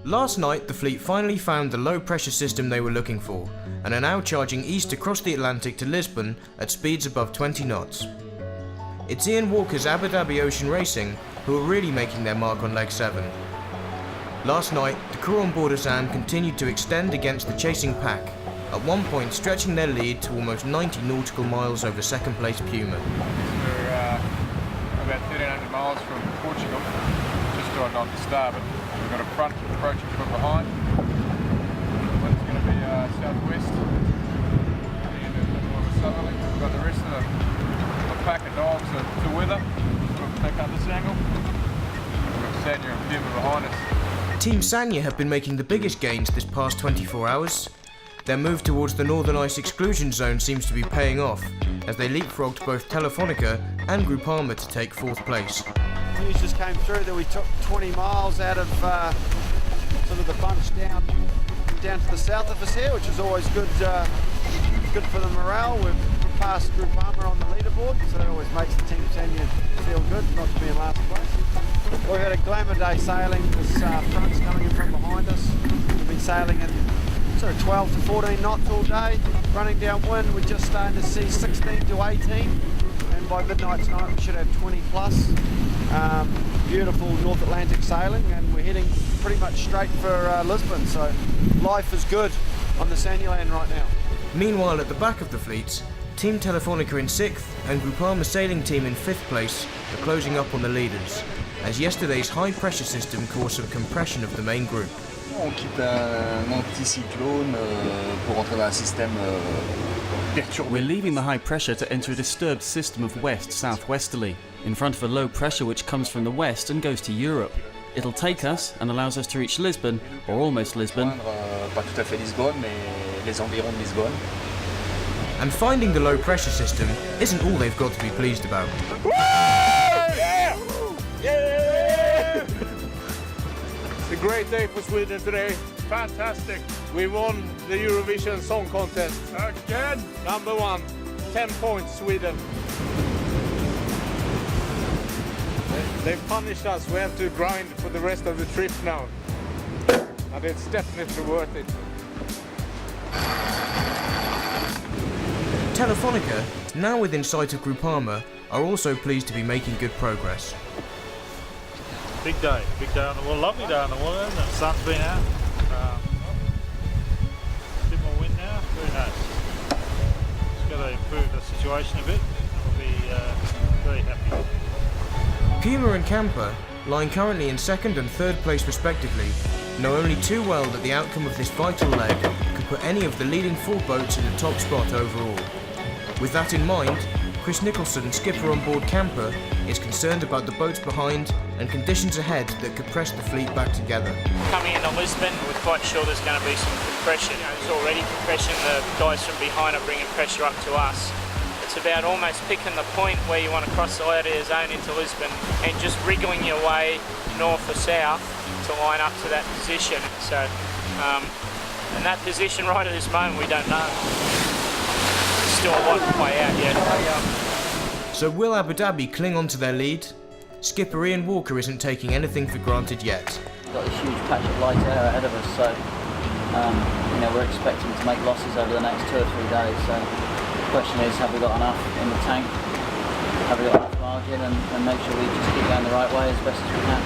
Last night, the fleet finally found the low pressure system they were looking for, and are now charging east across the Atlantic to Lisbon at speeds above 20 knots. It's Ian Walker's Abu Dhabi Ocean Racing who are really making their mark on leg 7. Last night, the crew on board Azam continued to extend against the chasing pack, at one point stretching their lead to almost 90 nautical miles over second place Puma. We're about 1,300 miles from Portugal, just starting off the starboard. We've got a front approaching from behind, but it's going to be southwest, and a bit more of a southerly. We've got the rest of the pack of dogs to weather. We'll pick up this angle. We've got Sanya and Puma behind us. Team Sanya have been making the biggest gains this past 24 hours. Their move towards the Northern Ice exclusion zone seems to be paying off, as they leapfrogged both Telefonica and Groupama to take 4th place. News just came through that we took 20 miles out of sort of the bunch down to the south of us here, which is always good for the morale. We've passed Groupama on the leaderboard, so that always makes the Team Sanya feel good not to be in last place. We've had a glamour day sailing. This front's coming in from behind us. We've been sailing in 12 to 14 knots all day, running downwind. We're just starting to see 16 to 18, and by midnight tonight we should have 20 plus. Beautiful North Atlantic sailing, and we're heading pretty much straight for Lisbon, so life is good on the Sanyaland right now. Meanwhile, at the back of the fleet, Team Telefonica in 6th and Groupama sailing team in 5th place are closing up on the leaders, as yesterday's high pressure system caused some compression of the main group. On quitte un anticyclone pour entrer dans un système perturbé. We're leaving the high pressure to enter a disturbed system of west-southwesterly, in front of a low pressure which comes from the west and goes to Europe. It'll take us and allows us to reach Lisbon, or almost Lisbon. Pas tout à fait Lisbonne, mais les environs de Lisbonne. And finding the low pressure system isn't all they've got to be pleased about. Yeah! Yeah! It's a great day for Sweden today. Fantastic. We won the Eurovision Song Contest. Again. Number 1. 10 points, Sweden. They punished us. We have to grind for the rest of the trip now. And it's definitely worth it. Telefonica, now within sight of Groupama, are also pleased to be making good progress. Big day on the water, lovely day on the water, and the sun's been out. A bit more wind now, very nice. Just got to improve the situation a bit, we'll be very happy. Puma and Camper, lying currently in 2nd and 3rd place respectively, know only too well that the outcome of this vital leg could put any of the leading 4 boats in the top spot overall. With that in mind, Chris Nicholson, skipper on board Camper, is concerned about the boats behind and conditions ahead that could press the fleet back together. Coming into Lisbon, we're quite sure there's going to be some compression. There's already compression, the guys from behind are bringing pressure up to us. It's about almost picking the point where you want to cross the area zone into Lisbon and just wriggling your way north or south to line up to that position. So, and that position right at this moment we don't know. There's still a lot to play out yet. So will Abu Dhabi cling on to their lead? Skipper Ian Walker isn't taking anything for granted yet. We've got a huge patch of light air ahead of us, so we're expecting to make losses over the next 2 or 3 days. So the question is, have we got enough in the tank? Have we got enough margin, and make sure we just keep going the right way as best as we can.